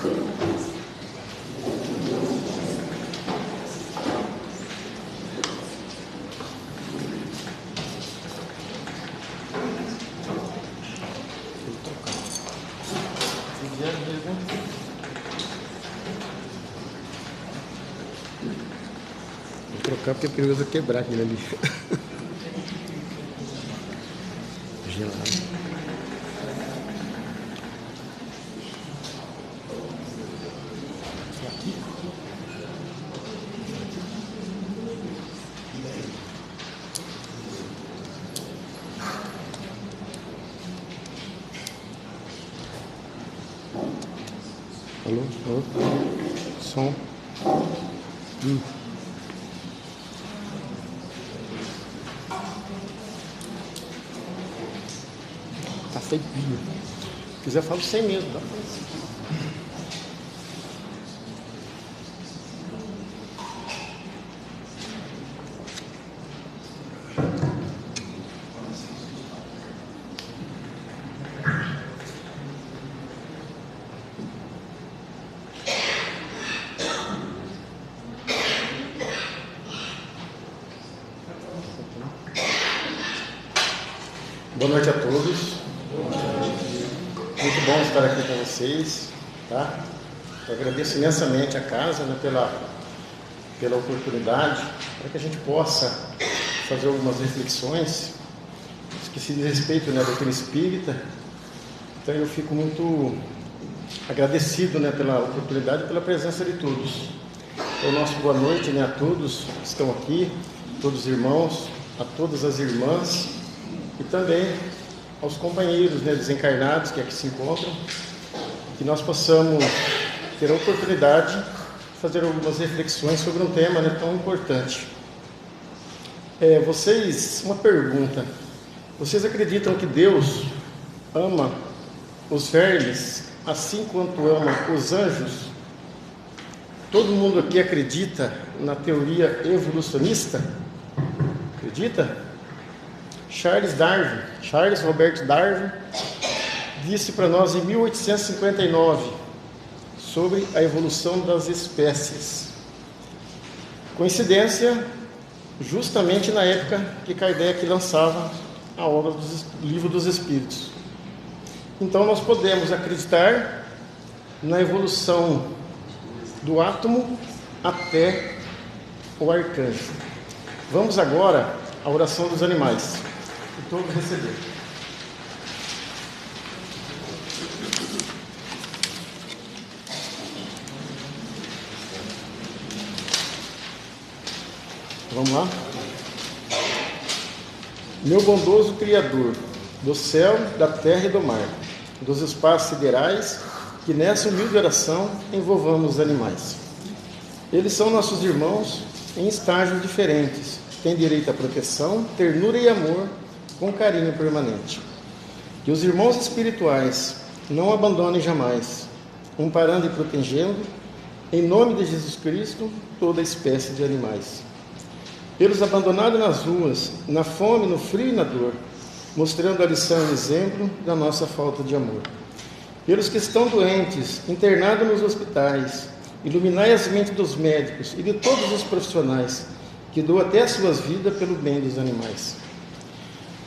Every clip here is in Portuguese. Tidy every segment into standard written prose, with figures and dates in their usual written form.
Vou trocar porque é perigoso quebrar aquilo ali. Gelado. Alô? Alô? Som. Tá feio. Se quiser, eu falo sem medo, tá? Boa noite a todos. Muito bom estar aqui com vocês, tá? Eu agradeço imensamente a casa, né, pela oportunidade, para que a gente possa fazer algumas reflexões que se diz respeito, né, à doutrina espírita. Então eu fico muito agradecido, né, pela oportunidade e pela presença de todos. Então, nosso boa noite, né, a todos que estão aqui, todos os irmãos, a todas as irmãs, e também aos companheiros, né, desencarnados que aqui se encontram, que nós possamos ter a oportunidade de fazer algumas reflexões sobre um tema, né, tão importante. Uma pergunta: vocês acreditam que Deus ama os vermes assim quanto ama os anjos? Todo mundo aqui acredita na teoria evolucionista? Acredita? Charles Robert Darwin, disse para nós em 1859 sobre a evolução das espécies. Coincidência, justamente na época que Kardec lançava a obra do Livro dos Espíritos. Então nós podemos acreditar na evolução do átomo até o arcanjo. Vamos agora à oração dos animais. Que todos receberam. Vamos lá? Meu bondoso Criador, do céu, da terra e do mar, dos espaços siderais, que nessa humilde oração envolvamos os animais. Eles são nossos irmãos em estágios diferentes, têm direito à proteção, ternura e amor, com carinho permanente. Que os irmãos espirituais não abandonem jamais, amparando e protegendo, em nome de Jesus Cristo, toda espécie de animais. Pelos abandonados nas ruas, na fome, no frio e na dor, mostrando a lição e exemplo da nossa falta de amor. Pelos que estão doentes, internados nos hospitais, iluminai as mentes dos médicos e de todos os profissionais, que doam até as suas vidas pelo bem dos animais.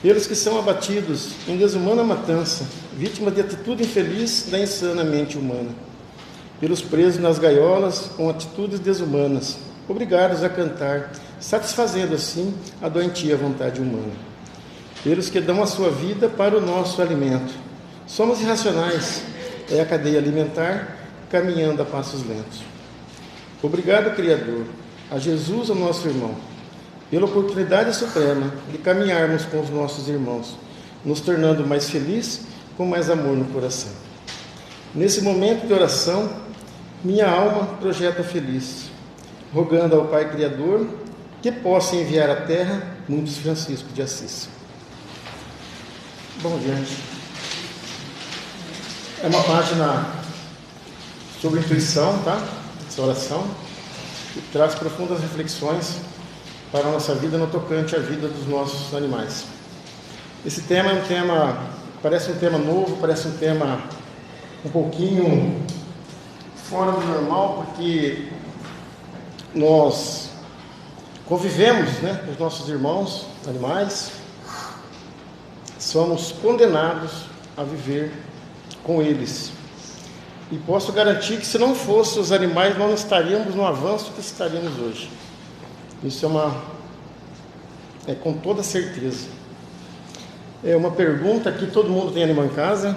Pelos que são abatidos em desumana matança, vítimas de atitude infeliz da insana mente humana. Pelos presos nas gaiolas com atitudes desumanas, obrigados a cantar, satisfazendo assim a doentia vontade humana. Pelos que dão a sua vida para o nosso alimento. Somos irracionais, é a cadeia alimentar, caminhando a passos lentos. Obrigado, Criador, a Jesus, o nosso irmão, pela oportunidade suprema de caminharmos com os nossos irmãos, nos tornando mais felizes, com mais amor no coração. Nesse momento de oração, minha alma projeta feliz, rogando ao Pai Criador que possa enviar à terra muitos Francisco de Assis. Bom, gente, é uma página sobre intuição, tá? Essa oração, que traz profundas reflexões para a nossa vida no tocante à vida dos nossos animais. Esse tema é um tema, parece um tema novo, parece um tema um pouquinho fora do normal, porque nós convivemos, né, com os nossos irmãos, animais, somos condenados a viver com eles. E posso garantir que se não fossem os animais, nós não estaríamos no avanço que estaríamos hoje. Isso é com toda certeza. É uma pergunta que todo mundo tem animal em casa?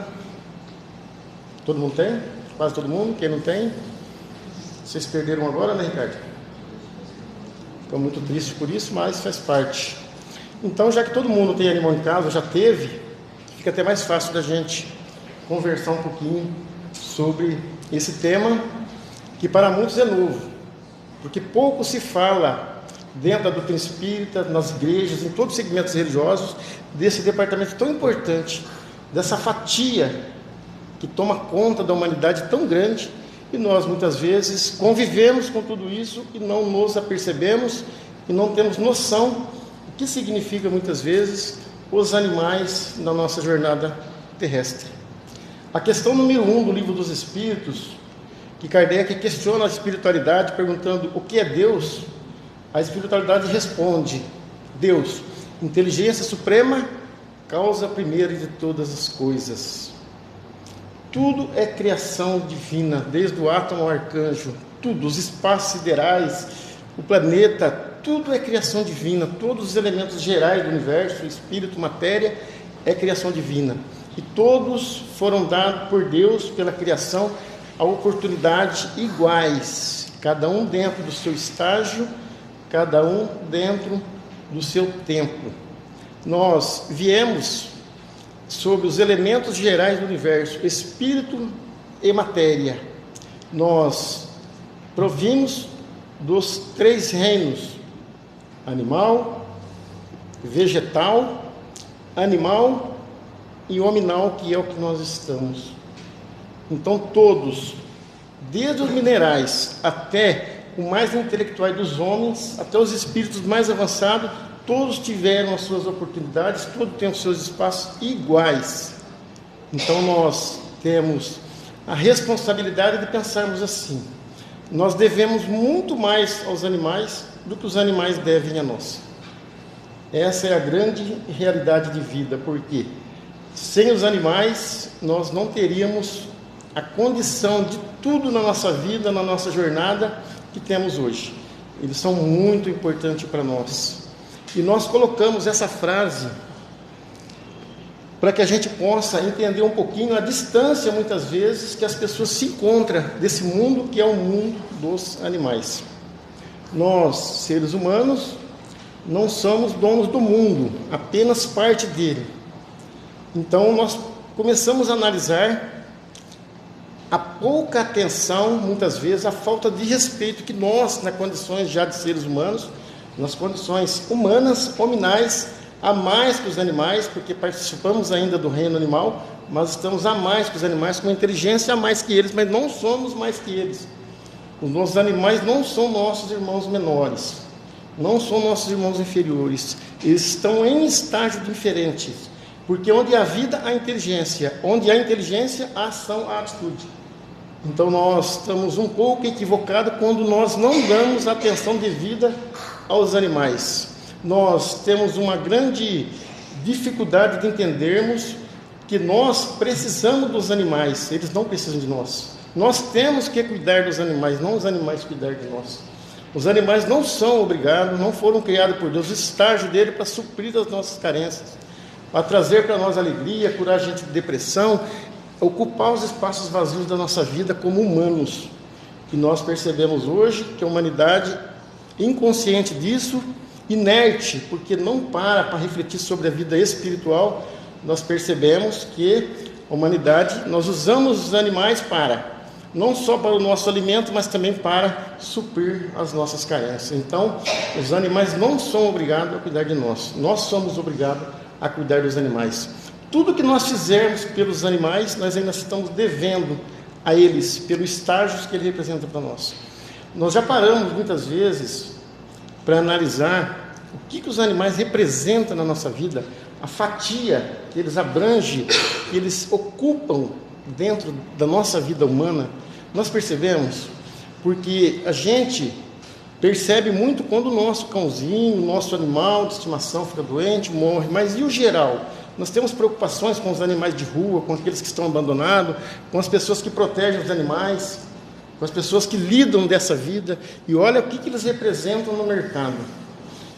Todo mundo tem? Quase todo mundo? Quem não tem? Vocês perderam agora, né, Ricardo? Estou muito triste por isso, mas faz parte. Então, já que todo mundo tem animal em casa, já teve, fica até mais fácil da gente conversar um pouquinho sobre esse tema, que para muitos é novo, porque pouco se fala dentro da doutrina espírita, nas igrejas, em todos os segmentos religiosos, desse departamento tão importante, dessa fatia que toma conta da humanidade tão grande, e nós muitas vezes convivemos com tudo isso e não nos apercebemos e não temos noção do que significa muitas vezes os animais na nossa jornada terrestre. A questão número 1 do Livro dos Espíritos, que Kardec questiona a espiritualidade perguntando o que é Deus, a espiritualidade responde: Deus, inteligência suprema, causa primeira de todas as coisas. Tudo é criação divina, desde o átomo ao arcanjo, tudo, os espaços siderais, o planeta, tudo é criação divina, todos os elementos gerais do universo, espírito, matéria, é criação divina. E todos foram dados por Deus, pela criação, a oportunidade iguais, cada um dentro do seu estágio, cada um dentro do seu tempo. Nós viemos sobre os elementos gerais do universo, espírito e matéria. Nós provimos dos 3 reinos: animal, vegetal, animal e hominal, que é o que nós estamos. Então todos, desde os minerais até o mais intelectuais dos homens, até os espíritos mais avançados, todos tiveram as suas oportunidades, todos têm os seus espaços iguais. Então nós temos a responsabilidade de pensarmos assim: nós devemos muito mais aos animais do que os animais devem a nós. Essa é a grande realidade de vida, porque sem os animais nós não teríamos a condição de tudo na nossa vida, na nossa jornada que temos hoje. Eles são muito importantes para nós. E nós colocamos essa frase para que a gente possa entender um pouquinho a distância, muitas vezes, que as pessoas se encontram desse mundo que é o mundo dos animais. Nós, seres humanos, não somos donos do mundo, apenas parte dele. Então nós começamos a analisar a pouca atenção, muitas vezes, a falta de respeito que nós, nas condições já de seres humanos, nas condições humanas, hominais, a mais que os animais, porque participamos ainda do reino animal, mas estamos a mais que os animais, com inteligência a mais que eles, mas não somos mais que eles. Os nossos animais não são nossos irmãos menores, não são nossos irmãos inferiores, eles estão em estágio diferentes, porque onde há vida, há inteligência, onde há inteligência, há ação, há atitude. Então nós estamos um pouco equivocados quando nós não damos atenção devida aos animais. Nós temos uma grande dificuldade de entendermos que nós precisamos dos animais, eles não precisam de nós. Nós temos que cuidar dos animais, não os animais cuidar de nós. Os animais não são obrigados, não foram criados por Deus, o estágio dele para suprir as nossas carências, para trazer para nós alegria, curar a gente de depressão, ocupar os espaços vazios da nossa vida como humanos. E nós percebemos hoje que a humanidade, inconsciente disso, inerte, porque não para refletir sobre a vida espiritual, nós percebemos que a humanidade, nós usamos os animais não só para o nosso alimento, mas também para suprir as nossas carências. Então, os animais não são obrigados a cuidar de nós, nós somos obrigados a cuidar dos animais. Tudo que nós fizermos pelos animais, nós ainda estamos devendo a eles, pelos estágios que ele representa para nós. Nós já paramos muitas vezes para analisar o que os animais representam na nossa vida, a fatia que eles abrangem, que eles ocupam dentro da nossa vida humana. Nós percebemos, porque a gente percebe muito quando o nosso cãozinho, o nosso animal de estimação fica doente, morre, mas e o geral? Nós temos preocupações com os animais de rua, com aqueles que estão abandonados, com as pessoas que protegem os animais, com as pessoas que lidam dessa vida, e olha o que eles representam no mercado.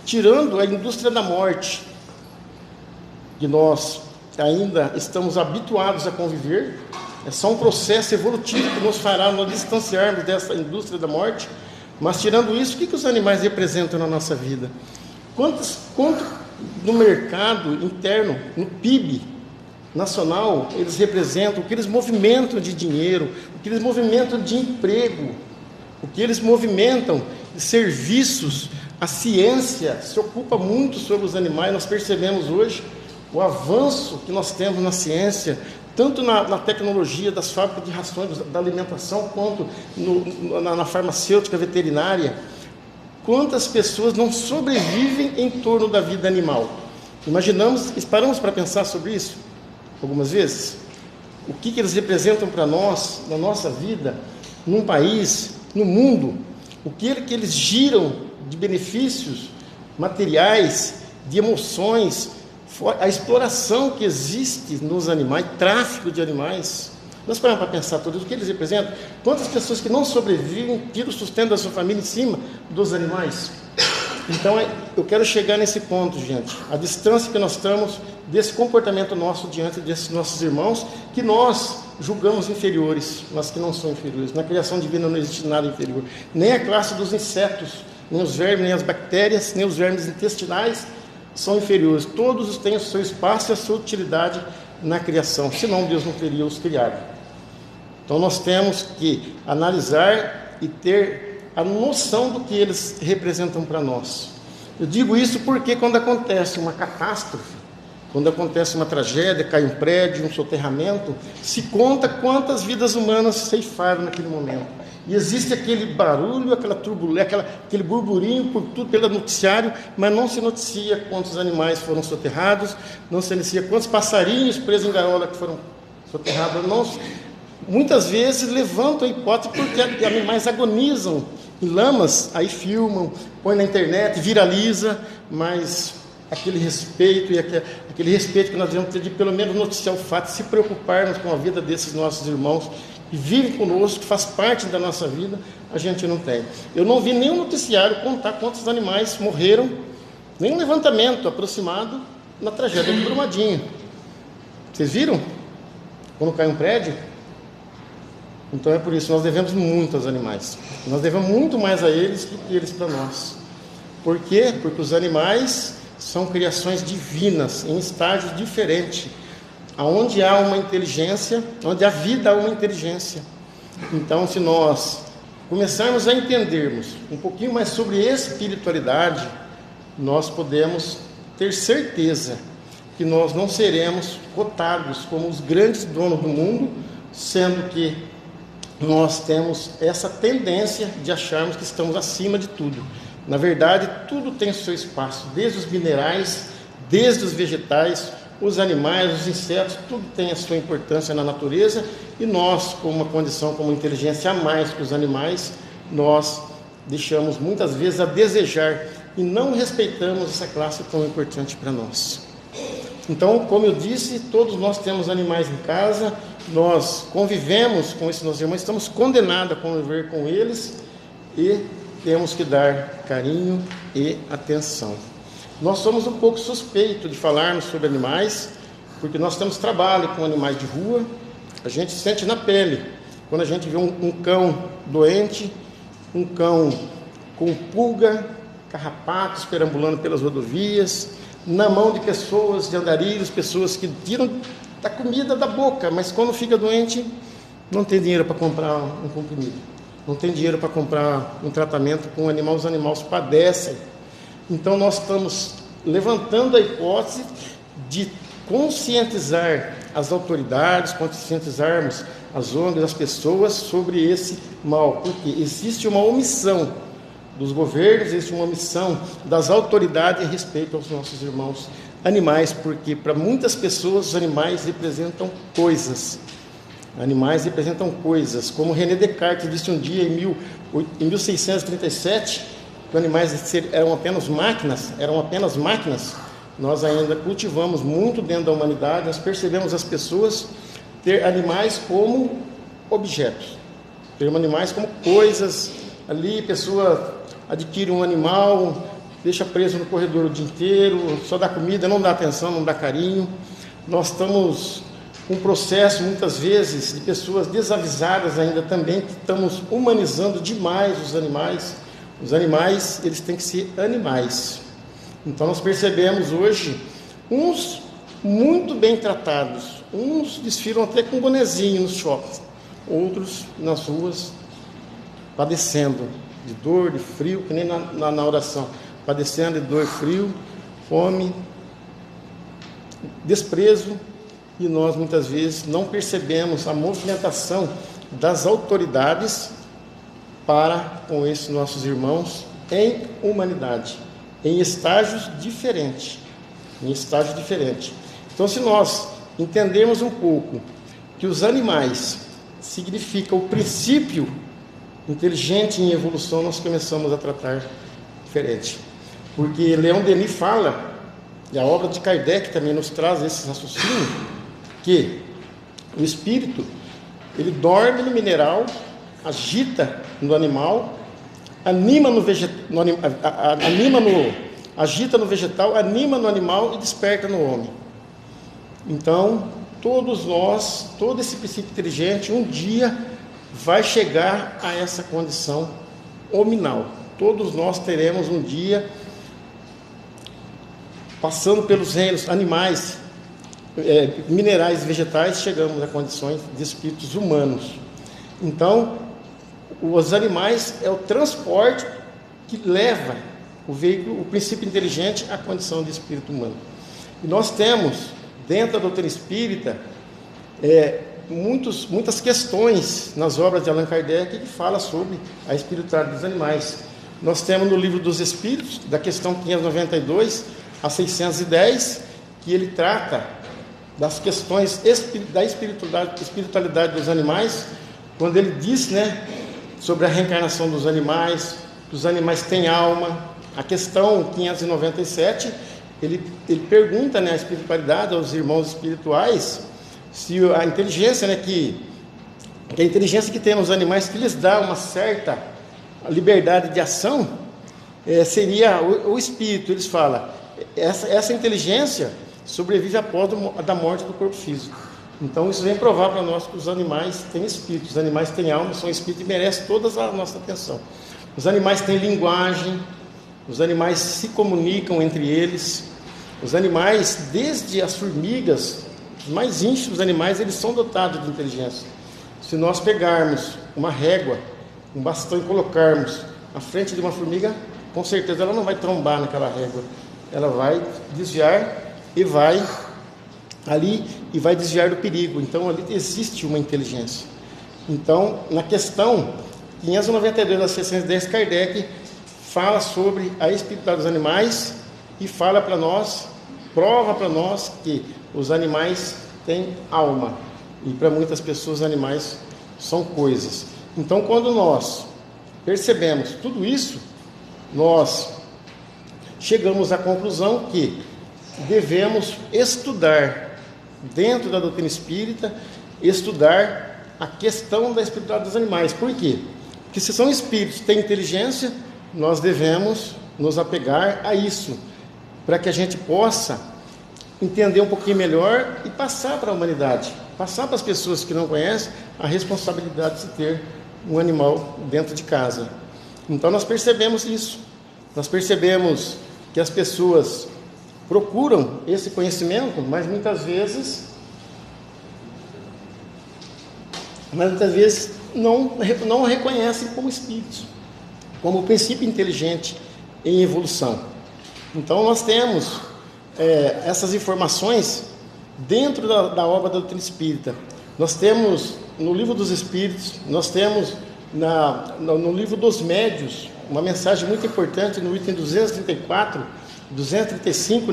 Tirando a indústria da morte, que nós ainda estamos habituados a conviver, é só um processo evolutivo que nos fará nos distanciarmos dessa indústria da morte, mas tirando isso, o que os animais representam na nossa vida? Quanto no mercado interno, no PIB nacional, eles representam, o que eles movimentam de dinheiro, o que eles movimentam de emprego, o que eles movimentam de serviços. A ciência se ocupa muito sobre os animais. Nós percebemos hoje o avanço que nós temos na ciência, tanto na tecnologia das fábricas de rações, da alimentação, quanto na farmacêutica veterinária. Quantas pessoas não sobrevivem em torno da vida animal? Paramos para pensar sobre isso algumas vezes? O que eles representam para nós, na nossa vida, num país, no mundo? O que eles giram de benefícios materiais, de emoções, a exploração que existe nos animais, tráfico de animais. Nós paramos para pensar tudo isso, o que eles representam? Quantas pessoas que não sobrevivem, tiram o sustento da sua família em cima dos animais? Então, eu quero chegar nesse ponto, gente. A distância que nós estamos desse comportamento nosso diante desses nossos irmãos, que nós julgamos inferiores, mas que não são inferiores. Na criação divina não existe nada inferior. Nem a classe dos insetos, nem os vermes, nem as bactérias, nem os vermes intestinais são inferiores. Todos têm o seu espaço e a sua utilidade na criação. Senão Deus não teria os criado. Então nós temos que analisar e ter a noção do que eles representam para nós. Eu digo isso porque quando acontece uma catástrofe, quando acontece uma tragédia, cai um prédio, um soterramento, se conta quantas vidas humanas ceifaram naquele momento. E existe aquele barulho, aquela turbulência, aquele burburinho por tudo, pelo noticiário, mas não se noticia quantos animais foram soterrados, não se noticia quantos passarinhos presos em gaiola que foram soterrados. Muitas vezes levantam a hipótese porque animais agonizam em lamas, aí filmam, põe na internet, viraliza, mas aquele respeito e aquele respeito que nós devemos ter de pelo menos noticiar o fato, se preocuparmos com a vida desses nossos irmãos que vivem conosco, que faz parte da nossa vida, a gente não tem. Eu não vi nenhum noticiário contar quantos animais morreram, nenhum levantamento aproximado na tragédia de Brumadinho. Vocês viram? Quando cai um prédio? Então é por isso, nós devemos muito aos animais. Nós devemos muito mais a eles do que eles para nós. Por quê? Porque os animais são criações divinas, em estágios diferentes. Onde há uma inteligência, onde a vida há uma inteligência. Então, se nós começarmos a entendermos um pouquinho mais sobre espiritualidade, nós podemos ter certeza que nós não seremos cotados como os grandes donos do mundo, sendo que nós temos essa tendência de acharmos que estamos acima de tudo. Na verdade, tudo tem o seu espaço, desde os minerais, desde os vegetais, os animais, os insetos, tudo tem a sua importância na natureza, e nós, com uma condição, com uma inteligência a mais que os animais, nós deixamos muitas vezes a desejar e não respeitamos essa classe tão importante para nós. Então, como eu disse, todos nós temos animais em casa, nós convivemos com esses nossos irmãos, estamos condenados a conviver com eles e temos que dar carinho e atenção. Nós somos um pouco suspeitos de falarmos sobre animais, porque nós temos trabalho com animais de rua, a gente sente na pele, quando a gente vê um cão doente, um cão com pulga, carrapatos perambulando pelas rodovias, na mão de pessoas, de andarilhos, pessoas que tiram da comida da boca, mas quando fica doente, não tem dinheiro para comprar um comprimido, não tem dinheiro para comprar um tratamento com o animal, os animais padecem. Então nós estamos levantando a hipótese de conscientizar as autoridades, conscientizarmos as ONGs, as pessoas sobre esse mal, porque existe uma omissão dos governos, existe uma omissão das autoridades a respeito aos nossos irmãos animais, porque para muitas pessoas os animais representam coisas. Animais representam coisas, como René Descartes disse um dia em 1637, que animais eram apenas máquinas. Nós ainda cultivamos muito dentro da humanidade, nós percebemos as pessoas ter animais como objetos, ter animais como coisas. Ali a pessoa adquire um animal, deixa preso no corredor o dia inteiro, só dá comida, não dá atenção, não dá carinho. Nós estamos com um processo, muitas vezes, de pessoas desavisadas ainda também, que estamos humanizando demais os animais. Os animais, eles têm que ser animais. Então nós percebemos hoje, uns muito bem tratados, uns desfilam até com bonezinho nos shoppings, outros nas ruas, padecendo de dor, de frio, que nem na oração, padecendo de dor, frio, fome, desprezo, e nós muitas vezes não percebemos a movimentação das autoridades para com esses nossos irmãos em humanidade, em estágios diferentes. Então, se nós entendermos um pouco que os animais significam o princípio inteligente em evolução, nós começamos a tratar diferente. Porque Leon Denis fala, e a obra de Kardec também nos traz esse raciocínio, que o espírito, ele dorme no mineral, agita no animal, agita no vegetal, anima no animal e desperta no homem. Então, todos nós, todo esse princípio inteligente, um dia vai chegar a essa condição hominal. Todos nós teremos um dia, passando pelos reinos animais, minerais e vegetais, chegamos a condições de espíritos humanos. Então, os animais é o transporte que leva o veículo, o princípio inteligente, à condição de espírito humano. E nós temos, dentro da doutrina espírita, muitas questões nas obras de Allan Kardec que fala sobre a espiritualidade dos animais. Nós temos no Livro dos Espíritos, da questão 592 a 610, que ele trata das questões da espiritualidade dos animais, quando ele diz, sobre a reencarnação dos animais, que os animais têm alma. A questão 597, ele pergunta, a espiritualidade aos irmãos espirituais, se a inteligência, que a inteligência que tem nos animais, que lhes dá uma certa liberdade de ação, seria o espírito. Eles falam, essa inteligência sobrevive após da morte do corpo físico. Então isso vem provar para nós que os animais têm espírito, os animais têm alma, são espíritos e merecem toda a nossa atenção. Os animais têm linguagem, os animais se comunicam entre eles. Os animais, desde as formigas, os mais ínfimos animais, eles são dotados de inteligência. Se nós pegarmos uma régua, um bastão e colocarmos à frente de uma formiga, com certeza ela não vai trombar naquela régua. Ela vai desviar e vai desviar do perigo. Então ali existe uma inteligência. Então, na questão 592 a 610, Kardec fala sobre a espiritualidade dos animais e fala para nós, prova para nós que os animais têm alma. E para muitas pessoas, os animais são coisas. Então, quando nós percebemos tudo isso, nós chegamos à conclusão que devemos estudar, dentro da doutrina espírita, estudar a questão da espiritualidade dos animais. Por quê? Porque se são espíritos, têm inteligência, nós devemos nos apegar a isso, para que a gente possa entender um pouquinho melhor e passar para a humanidade, passar para as pessoas que não conhecem a responsabilidade de se ter um animal dentro de casa. Então nós percebemos isso, nós percebemos que as pessoas procuram esse conhecimento, mas muitas vezes não reconhecem como espíritos, como princípio inteligente em evolução. Então nós temos essas informações dentro da obra da doutrina espírita. Nós temos no Livro dos Espíritos, nós temos no Livro dos Médios uma mensagem muito importante no item 235,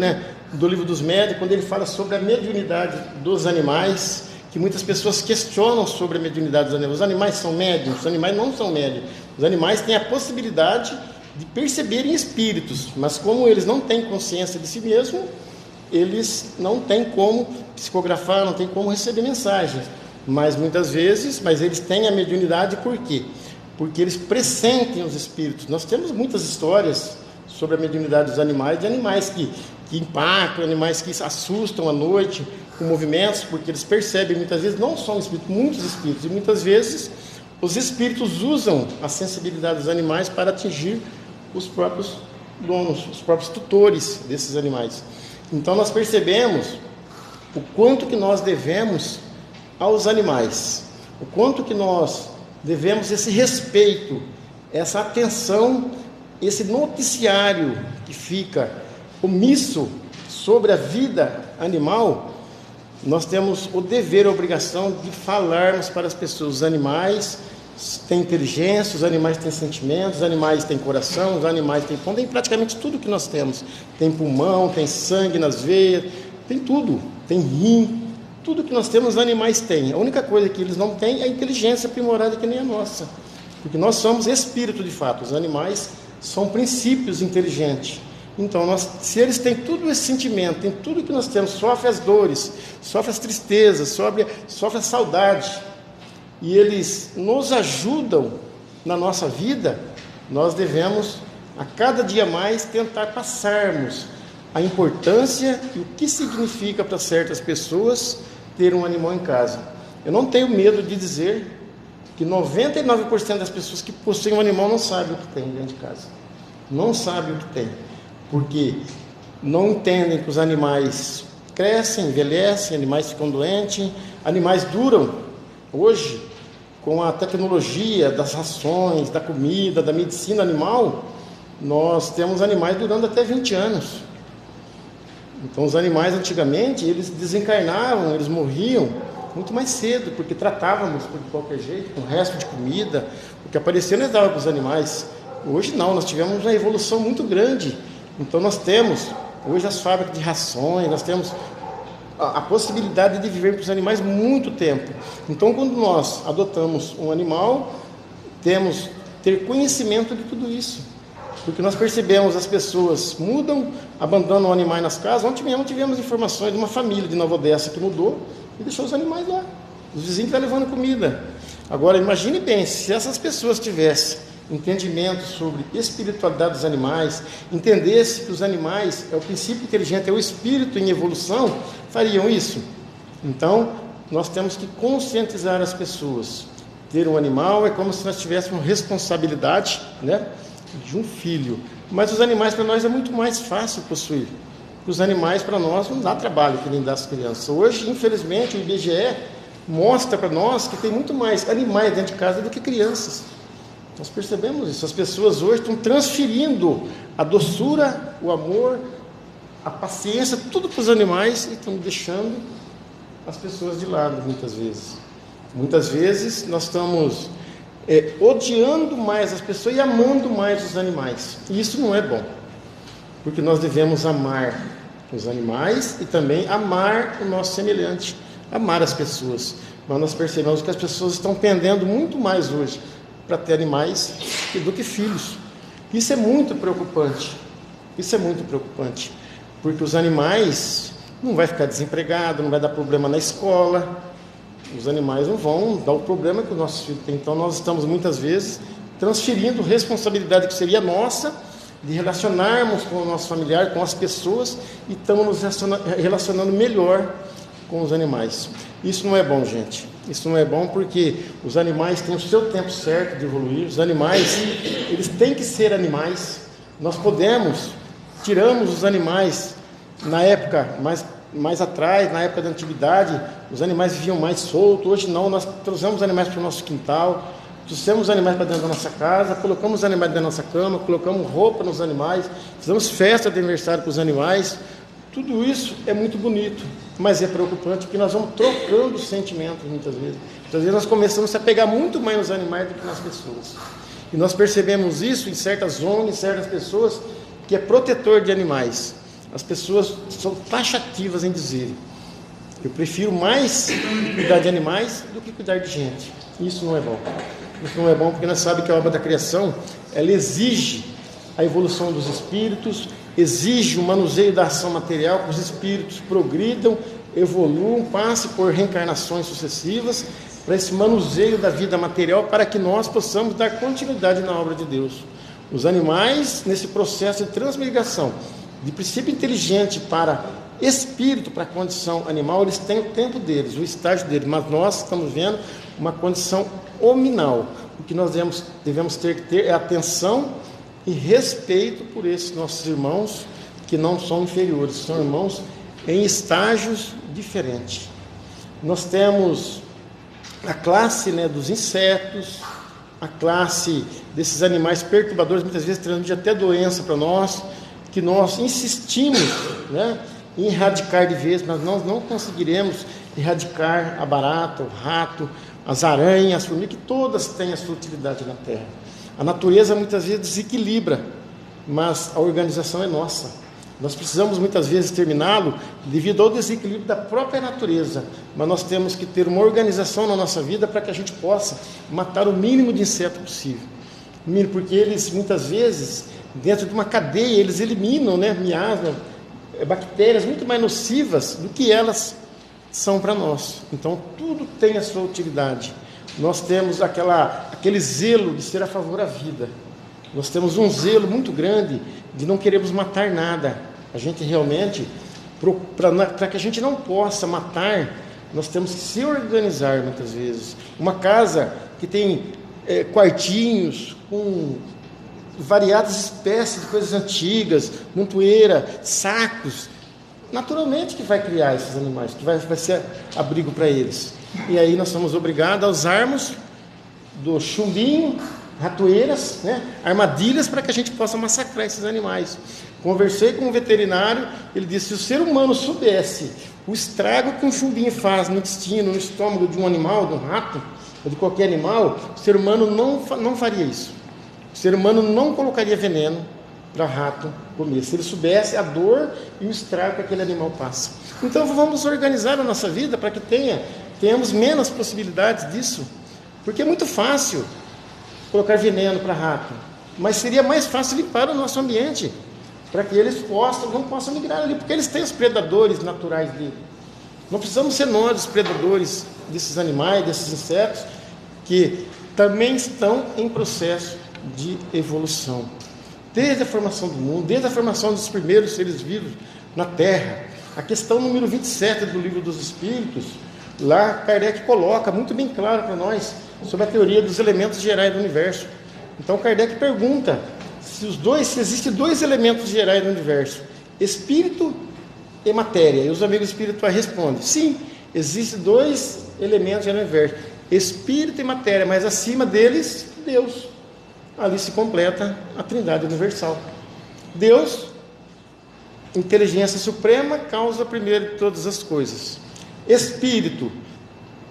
do Livro dos Médios, quando ele fala sobre a mediunidade dos animais, que muitas pessoas questionam sobre a mediunidade dos animais. Os animais são médiuns? Os animais não são médiuns. Os animais têm a possibilidade de perceberem espíritos, mas como eles não têm consciência de si mesmos, eles não têm como psicografar, não têm como receber mensagens. Mas muitas vezes, eles têm a mediunidade por quê? Porque eles pressentem os espíritos. Nós temos muitas histórias sobre a mediunidade dos animais, de animais que impactam, animais que assustam à noite com movimentos, porque eles percebem muitas vezes, não só um espírito, muitos espíritos, e muitas vezes os espíritos usam a sensibilidade dos animais para atingir os próprios donos, os próprios tutores desses animais. Então nós percebemos o quanto que nós devemos aos animais, o quanto que nós devemos esse respeito, essa atenção, esse noticiário que fica omisso sobre a vida animal. Nós temos o dever, a obrigação de falarmos para as pessoas. Os animais têm inteligência, os animais têm sentimentos, os animais têm coração, os animais têm praticamente tudo que nós temos. Tem pulmão, tem sangue nas veias, tem tudo, tem rim, tudo que nós temos os animais têm. A única coisa que eles não têm é a inteligência aprimorada que nem a nossa, porque nós somos espírito de fato, os animais são princípios inteligentes. Então, se eles têm tudo esse sentimento, tem tudo que nós temos, sofrem as dores, sofrem as tristezas, sofrem a saudade, e eles nos ajudam na nossa vida, nós devemos, a cada dia mais, tentar passarmos a importância e o que significa para certas pessoas ter um animal em casa. Eu não tenho medo de dizer que 99% das pessoas que possuem um animal não sabem o que tem dentro de casa. Não sabem o que tem. Porque não entendem que os animais crescem, envelhecem, animais ficam doentes, animais duram. Hoje, com a tecnologia das rações, da comida, da medicina animal, nós temos animais durando até 20 anos. Então, os animais antigamente, eles desencarnavam, eles morriam muito mais cedo, porque tratávamos de qualquer jeito, com o resto de comida, o que aparecia nós dava para os animais. Hoje não, nós tivemos uma evolução muito grande. Então nós temos hoje as fábricas de rações, nós temos a possibilidade de viver com os animais muito tempo. Então quando nós adotamos um animal, temos ter conhecimento de tudo isso. Porque nós percebemos, as pessoas mudam, abandonam animais nas casas. Ontem mesmo tivemos informações de uma família de Nova Odessa que mudou e deixou os animais lá. Os vizinhos estão levando comida. Agora imagine bem, se essas pessoas tivessem entendimento sobre espiritualidade dos animais, entendesse que os animais é o princípio inteligente, é o espírito em evolução, fariam isso. Então, nós temos que conscientizar as pessoas. Ter um animal é como se nós tivéssemos responsabilidade, né, de um filho. Mas os animais para nós é muito mais fácil possuir. Os animais para nós não dá trabalho que nem dá as crianças. Hoje, infelizmente, o IBGE mostra para nós que tem muito mais animais dentro de casa do que crianças. Nós percebemos isso. As pessoas hoje estão transferindo a doçura, o amor, a paciência, tudo para os animais, e estão deixando as pessoas de lado muitas vezes. Muitas vezes nós estamos odiando mais as pessoas e amando mais os animais. E isso não é bom, porque nós devemos amar os animais e também amar o nosso semelhante, amar as pessoas. Mas nós percebemos que as pessoas estão pendendo muito mais hoje para ter animais do que filhos. Isso é muito preocupante. Isso é muito preocupante, porque os animais não vai ficar desempregado, não vai dar problema na escola. Os animais não vão dar o problema que os nossos filhos têm. Então nós estamos muitas vezes transferindo responsabilidade que seria nossa, de relacionarmos com o nosso familiar, com as pessoas, e estamos nos relacionando melhor com os animais. Isso não é bom, gente. Isso não é bom, porque os animais têm o seu tempo certo de evoluir. Os animais, eles têm que ser animais. Nós tiramos os animais na época mais atrás, na época da antiguidade, os animais viviam mais soltos. Hoje não, nós trouxemos os animais para o nosso quintal, trouxemos os animais para dentro da nossa casa, colocamos os animais dentro da nossa cama, colocamos roupa nos animais, fizemos festa de aniversário com os animais. Tudo isso é muito bonito, mas é preocupante, porque nós vamos trocando sentimentos muitas vezes. Muitas vezes nós começamos a pegar muito mais nos animais do que nas pessoas. E nós percebemos isso em certas zonas, em certas pessoas, que é protetor de animais. As pessoas são taxativas em dizer: Eu prefiro mais cuidar de animais do que cuidar de gente. Isso não é bom. Isso não é bom porque nós sabemos que a obra da criação, ela exige a evolução dos espíritos, exige o manuseio da ação material, que os espíritos progridam, evoluam, passem por reencarnações sucessivas, para esse manuseio da vida material, para que nós possamos dar continuidade na obra de Deus. Os animais, nesse processo de transmigração, de princípio inteligente para espírito, para a condição animal, eles têm o tempo deles, o estágio deles, mas nós estamos vendo uma condição hominal. O que nós devemos ter é atenção e respeito por esses nossos irmãos, que não são inferiores, são irmãos em estágios diferentes. Nós temos a classe, né, dos insetos, a classe desses animais perturbadores, muitas vezes transmite até doença para nós, que nós insistimos, né, em erradicar de vez, mas nós não conseguiremos erradicar a barata, o rato, as aranhas, as formigas, que todas têm a sua utilidade na Terra. A natureza muitas vezes desequilibra, mas a organização é nossa. Nós precisamos muitas vezes terminá-lo devido ao desequilíbrio da própria natureza, mas nós temos que ter uma organização na nossa vida para que a gente possa matar o mínimo de inseto possível. Porque eles muitas vezes, dentro de uma cadeia, eles eliminam, né, miasma, bactérias muito mais nocivas do que elas são para nós. Então tudo tem a sua utilidade. Nós temos aquele zelo de ser a favor da vida. Nós temos um zelo muito grande de não queremos matar nada. A gente realmente, para que a gente não possa matar, nós temos que se organizar muitas vezes. Uma casa que tem quartinhos com variadas espécies de coisas antigas, montoeira, sacos, naturalmente que vai criar esses animais, que vai ser abrigo para eles. E aí nós somos obrigados a usarmos do chumbinho, ratoeiras, né, armadilhas para que a gente possa massacrar esses animais. Conversei com um veterinário, ele disse: se o ser humano soubesse o estrago que um chumbinho faz no intestino, no estômago de um animal, de um rato, ou de qualquer animal, o ser humano não faria isso. O ser humano não colocaria veneno para rato comer, se ele soubesse a dor e o estrago que aquele animal passa. Então vamos organizar a nossa vida para que tenhamos menos possibilidades disso, porque é muito fácil colocar veneno para rato, mas seria mais fácil limpar o nosso ambiente, para que eles não possam migrar ali, porque eles têm os predadores naturais dele. Não precisamos ser nós os predadores desses animais, desses insetos, que também estão em processo de evolução. Desde a formação do mundo, desde a formação dos primeiros seres vivos na Terra. A questão número 27 do Livro dos Espíritos, lá Kardec coloca muito bem claro para nós sobre a teoria dos elementos gerais do universo. Então Kardec pergunta se existem dois elementos gerais do universo, espírito e matéria. E os amigos espirituais respondem: sim, existem dois elementos gerais do universo, espírito e matéria, mas acima deles, Deus. Ali se completa a Trindade universal. Deus, inteligência suprema, causa primeiro de todas as coisas. Espírito,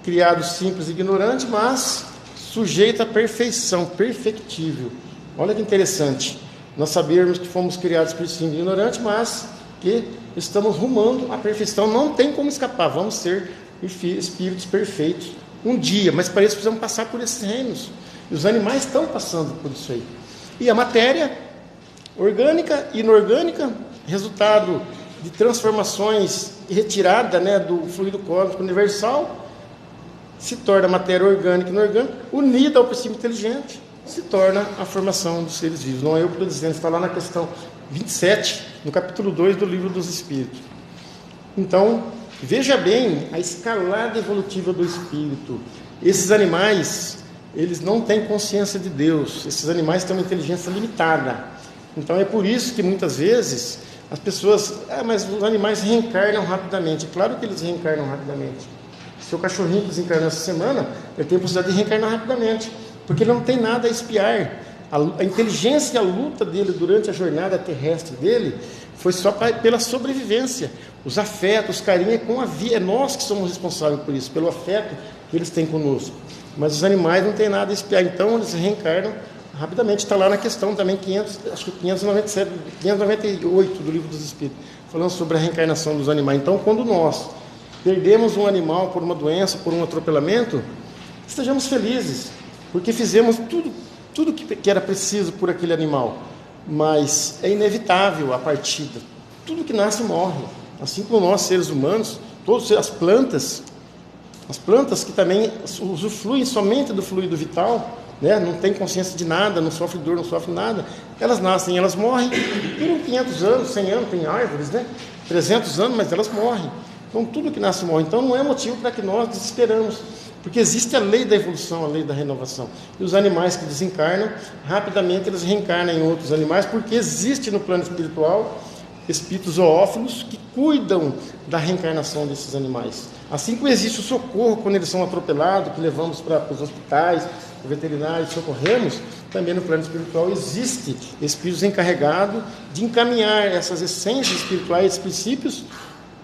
criado simples e ignorante, mas sujeito à perfeição, perfectível. Olha que interessante, nós sabermos que fomos criados por simples e ignorante, mas que estamos rumando à perfeição, não tem como escapar, vamos ser espíritos perfeitos um dia, mas para isso precisamos passar por esses reinos, e os animais estão passando por isso aí. E a matéria, orgânica e inorgânica, resultado de transformações retirada, né, do fluido cósmico universal, se torna matéria orgânica e inorgânica, unida ao princípio inteligente, se torna a formação dos seres vivos. Não é eu que estou dizendo, está lá na questão 27, no capítulo 2 do Livro dos Espíritos. Então, veja bem a escalada evolutiva do espírito. Esses animais, eles não têm consciência de Deus, esses animais têm uma inteligência limitada. Então é por isso que muitas vezes as pessoas, mas os animais reencarnam rapidamente. Claro que eles reencarnam rapidamente. Se o cachorrinho desencarnou essa semana, ele tem a possibilidade de reencarnar rapidamente, porque ele não tem nada a espiar. A inteligência e a luta dele durante a jornada terrestre dele foi só pela sobrevivência. Os afetos, os carinhos com a vida. É nós que somos responsáveis por isso, pelo afeto que eles têm conosco. Mas os animais não têm nada a espiar, então eles reencarnam rapidamente. Está lá na questão também 598 do Livro dos Espíritos, falando sobre a reencarnação dos animais. Então, quando nós perdemos um animal por uma doença, por um atropelamento, estejamos felizes, porque fizemos tudo que era preciso por aquele animal. Mas é inevitável a partida. Tudo que nasce morre. Assim como nós, seres humanos, todas as plantas que também usufruem somente do fluido vital, né? Não tem consciência de nada, não sofre dor, não sofre nada, elas nascem, elas morrem, duram 500 anos, 100 anos, tem árvores, né? 300 anos, mas elas morrem. Então tudo que nasce morre. Então não é motivo para que nós desesperamos, porque existe a lei da evolução, a lei da renovação. E os animais que desencarnam, rapidamente eles reencarnam em outros animais, porque existe no plano espiritual espíritos zoófilos que cuidam da reencarnação desses animais. Assim como existe o socorro quando eles são atropelados, que levamos para os hospitais, o veterinário, socorremos, também no plano espiritual existe espíritos encarregados de encaminhar essas essências espirituais, esses princípios,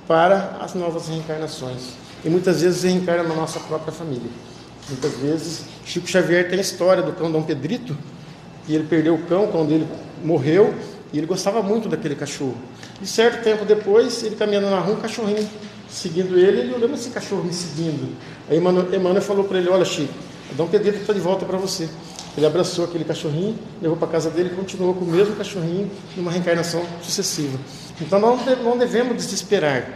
para as novas reencarnações. E muitas vezes reencarna na nossa própria família. Muitas vezes, Chico Xavier tem a história do cão Dom Pedrito, que ele perdeu o cão quando ele morreu, e ele gostava muito daquele cachorro. E certo tempo depois, ele caminhando na rua, um cachorrinho seguindo ele olhando esse cachorro me seguindo. Aí Emmanuel falou para ele: olha, Chico, Dom Pedrito está de volta para você. Ele abraçou aquele cachorrinho, levou para a casa dele e continuou com o mesmo cachorrinho numa reencarnação sucessiva. Então nós não devemos desesperar.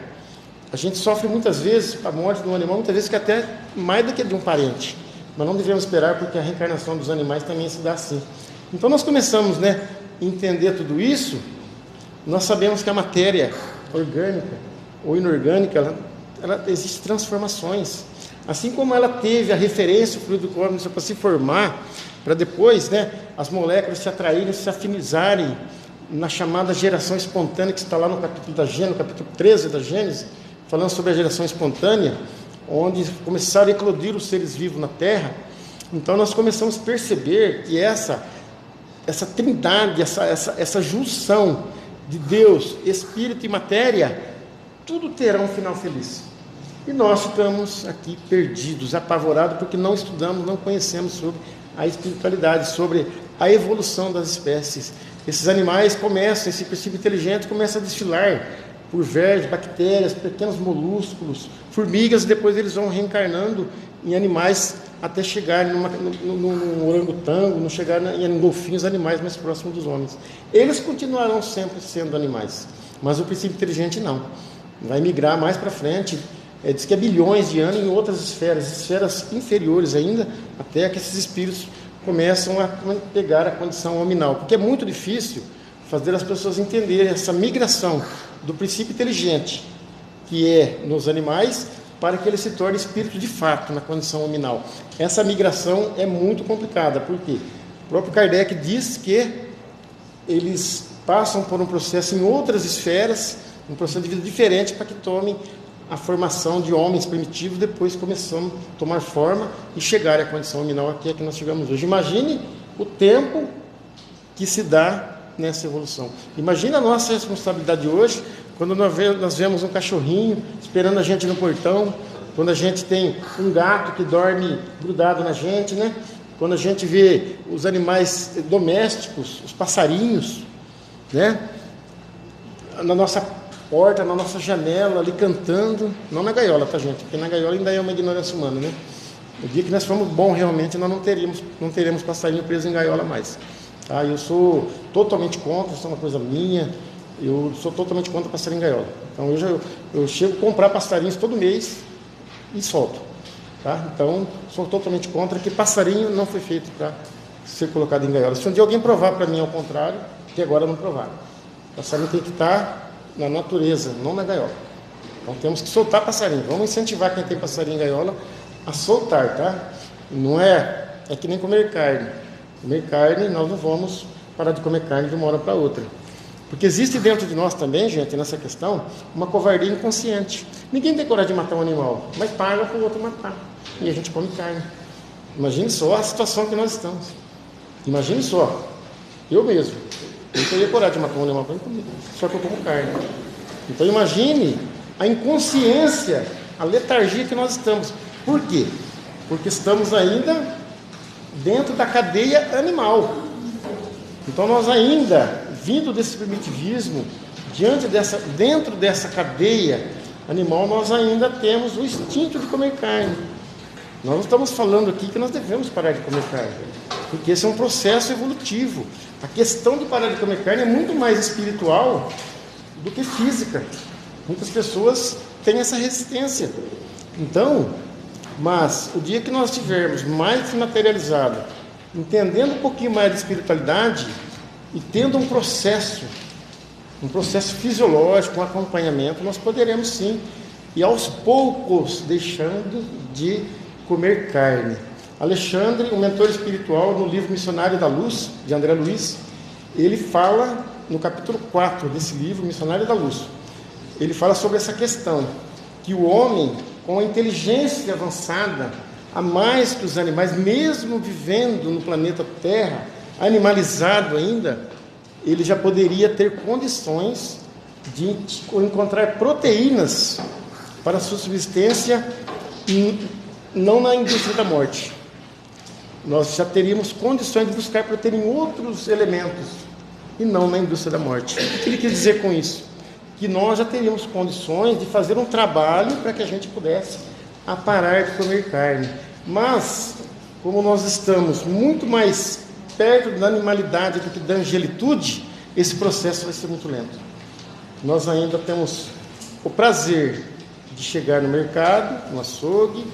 A gente sofre muitas vezes a morte de um animal, muitas vezes que até mais do que de um parente. Mas não devemos esperar, porque a reencarnação dos animais também se dá assim. Então nós começamos, a entender tudo isso. Nós sabemos que a matéria orgânica ou inorgânica, ela existe transformações. Assim como ela teve a referência, o fluido cósmico para se formar, para depois, as moléculas se atraírem, se afinizarem na chamada geração espontânea, que está lá no capítulo da Gênesis, no capítulo 13 da Gênesis, falando sobre a geração espontânea, onde começaram a eclodir os seres vivos na Terra. Então nós começamos a perceber que essa trindade, essa junção de Deus, Espírito e matéria, tudo terá um final feliz. E nós ficamos aqui perdidos, apavorados, porque não estudamos, não conhecemos sobre a espiritualidade, sobre a evolução das espécies. Esses animais esse princípio inteligente começa a desfilar por vermes, bactérias, pequenos molúsculos, formigas, e depois eles vão reencarnando em animais até chegar no orangotango, não chegar em golfinhos, animais mais próximos dos homens. Eles continuarão sempre sendo animais, mas o princípio inteligente não. Vai migrar mais para frente, diz que é bilhões de anos em outras esferas inferiores ainda, até que esses espíritos começam a pegar a condição hominal, porque é muito difícil fazer as pessoas entenderem essa migração do princípio inteligente, que é nos animais, para que ele se torne espírito de fato na condição hominal. Essa migração é muito complicada, porque o próprio Kardec diz que eles passam por um processo em outras esferas, um processo de vida diferente, para que tomem a formação de homens primitivos, depois começamos a tomar forma e chegar à condição hominal que é que nós chegamos hoje. Imagine o tempo que se dá nessa evolução. Imagina a nossa responsabilidade hoje, quando nós vemos um cachorrinho esperando a gente no portão, quando a gente tem um gato que dorme grudado na gente, quando a gente vê os animais domésticos, os passarinhos, na nossa porta, na nossa janela, ali cantando, não na gaiola, tá, gente? Porque na gaiola ainda é uma ignorância humana, O dia que nós formos bons realmente, nós não teremos passarinho preso em gaiola mais. Tá? Eu sou totalmente contra, isso é uma coisa minha, eu sou totalmente contra passarinho em gaiola. Então eu chego a comprar passarinhos todo mês e solto. Tá? Então, sou totalmente contra, que passarinho não foi feito para ser colocado em gaiola. Se um dia alguém provar para mim ao contrário, que agora não provaram. O passarinho tem que estar na natureza, não na gaiola. Então temos que soltar passarinho. Vamos incentivar quem tem passarinho em gaiola a soltar, tá? Não é que nem comer carne. Comer carne, nós não vamos parar de comer carne de uma hora para outra. Porque existe dentro de nós também, gente, nessa questão, uma covardia inconsciente. Ninguém tem coragem de matar um animal, mas paga para o outro matar. E a gente come carne. Imagine só a situação que nós estamos. Imagine só. Eu mesmo. Eu não teria coragem de matar um animal para comer, só que eu como carne. Então imagine a inconsciência, a letargia que nós estamos. Por quê? Porque estamos ainda dentro da cadeia animal. Então nós ainda, vindo desse primitivismo, dentro dessa cadeia animal, nós ainda temos o instinto de comer carne. Nós não estamos falando aqui que nós devemos parar de comer carne, porque esse é um processo evolutivo. A questão de parar de comer carne é muito mais espiritual do que física. Muitas pessoas têm essa resistência. Então, mas o dia que nós tivermos mais materializado, entendendo um pouquinho mais de espiritualidade e tendo um processo fisiológico, um acompanhamento, nós poderemos sim, e aos poucos, deixando de comer carne. Alexandre, um mentor espiritual, no livro Missionário da Luz, de André Luiz, ele fala, no capítulo 4 desse livro, Missionário da Luz, ele fala sobre essa questão, que o homem, com a inteligência avançada, a mais que os animais, mesmo vivendo no planeta Terra, animalizado ainda, ele já poderia ter condições de encontrar proteínas para a sua subsistência, não na indústria da morte. Nós já teríamos condições de buscar proteína em outros elementos, e não na indústria da morte. O que ele quis dizer com isso? Que nós já teríamos condições de fazer um trabalho para que a gente pudesse parar de comer carne. Mas, como nós estamos muito mais perto da animalidade do que da angelitude, esse processo vai ser muito lento. Nós ainda temos o prazer de chegar no mercado, no açougue,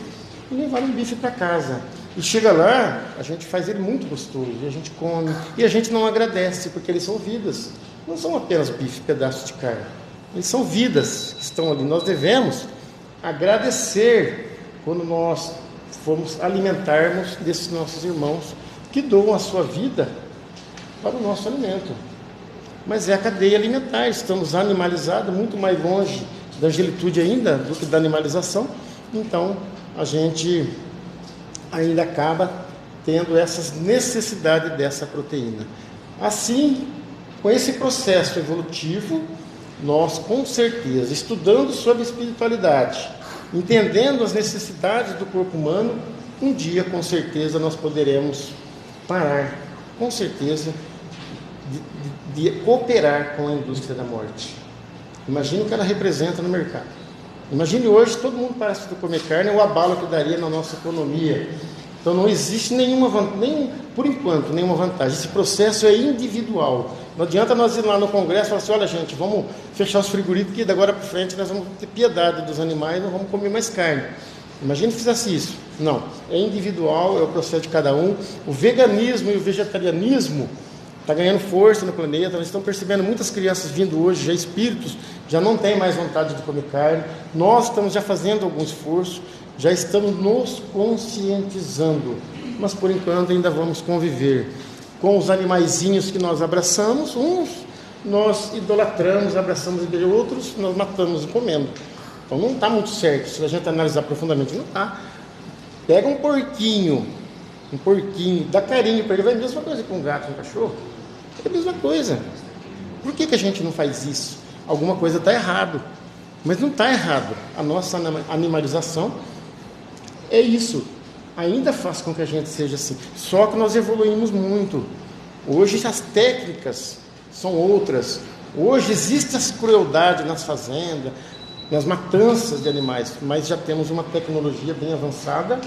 e levar um bife para casa. E chega lá, a gente faz ele muito gostoso, e a gente come, e a gente não agradece, porque eles são vidas. Não são apenas bife, pedaços de carne. Eles são vidas que estão ali. Nós devemos agradecer quando nós formos alimentarmos desses nossos irmãos que doam a sua vida para o nosso alimento. Mas é a cadeia alimentar, estamos animalizados, muito mais longe da angelitude ainda do que da animalização. Então, a gente ainda acaba tendo essas necessidades dessa proteína. Assim, com esse processo evolutivo, nós, com certeza, estudando sobre espiritualidade, entendendo as necessidades do corpo humano, um dia, com certeza, nós poderemos parar, com certeza, de cooperar com a indústria da morte. Imagine o que ela representa no mercado. Imagine hoje, todo mundo parece de comer carne, o abalo que daria na nossa economia. Então não existe por enquanto, nenhuma vantagem. Esse processo é individual. Não adianta nós ir lá no Congresso e falar assim, olha gente, vamos fechar os frigoríficos, porque da agora para frente nós vamos ter piedade dos animais, não vamos comer mais carne. Imagine que fizesse isso. Não, é individual, é o processo de cada um. O veganismo e o vegetarianismo está ganhando força no planeta. Nós estamos percebendo muitas crianças vindo hoje, já espíritos, já não têm mais vontade de comer carne. Nós estamos já fazendo algum esforço, já estamos nos conscientizando, mas por enquanto ainda vamos conviver com os animaizinhos que nós abraçamos. Uns nós idolatramos, abraçamos, e outros nós matamos e comemos. Então não está muito certo, se a gente analisar profundamente, não está. Pega um porquinho, dá carinho para ele, vai a mesma coisa com um gato, um cachorro, é a mesma coisa. Por que a gente não faz isso? Alguma coisa está errado, mas não está errado. A nossa animalização é isso, ainda faz com que a gente seja assim, só que nós evoluímos muito. Hoje as técnicas são outras, hoje existe essa crueldade nas fazendas, nas matanças de animais, mas já temos uma tecnologia bem avançada,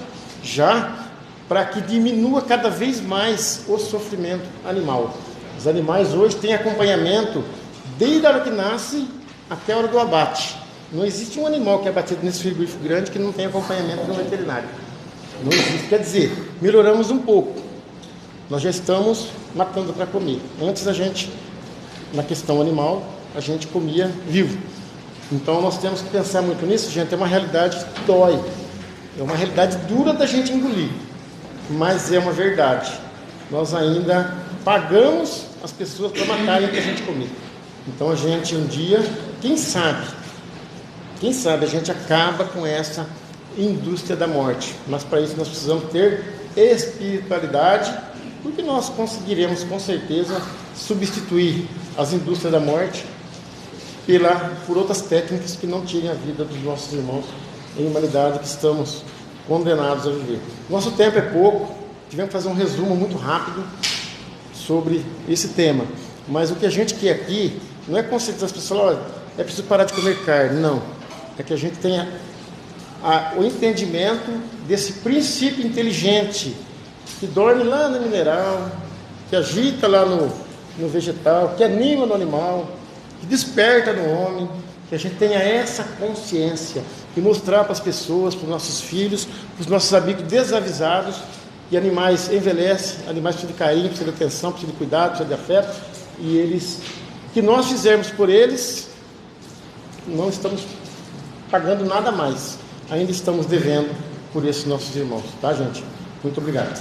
já para que diminua cada vez mais o sofrimento animal. Os animais hoje têm acompanhamento desde a hora que nasce até a hora do abate. Não existe um animal que é abatido nesse frigorífico grande que não tem acompanhamento do veterinário. Não existe. Quer dizer, melhoramos um pouco. Nós já estamos matando para comer. Antes a gente, na questão animal, a gente comia vivo. Então nós temos que pensar muito nisso, gente. É uma realidade que dói. É uma realidade dura da gente engolir. Mas é uma verdade. Nós ainda pagamos as pessoas para matarem o que a gente comer. Então a gente um dia, quem sabe a gente acaba com essa indústria da morte. Mas para isso nós precisamos ter espiritualidade, porque nós conseguiremos com certeza substituir as indústrias da morte por outras técnicas que não tirem a vida dos nossos irmãos em humanidade que estamos condenados a viver. Nosso tempo é pouco, tivemos que fazer um resumo muito rápido sobre esse tema. Mas o que a gente quer aqui não é conscientizar as pessoas, olha, é preciso parar de comer carne, não. para que a gente tenha o entendimento desse princípio inteligente que dorme lá no mineral, que agita lá no vegetal, que anima no animal, que desperta no homem, que a gente tenha essa consciência e mostrar para as pessoas, para os nossos filhos, para os nossos amigos desavisados, que animais envelhecem, animais precisam de carinho, precisam de atenção, precisam de cuidado, precisam de afeto, e eles, que nós fizermos por eles, não estamos pagando nada mais, ainda estamos devendo por esses nossos irmãos, tá, gente? Muito obrigado.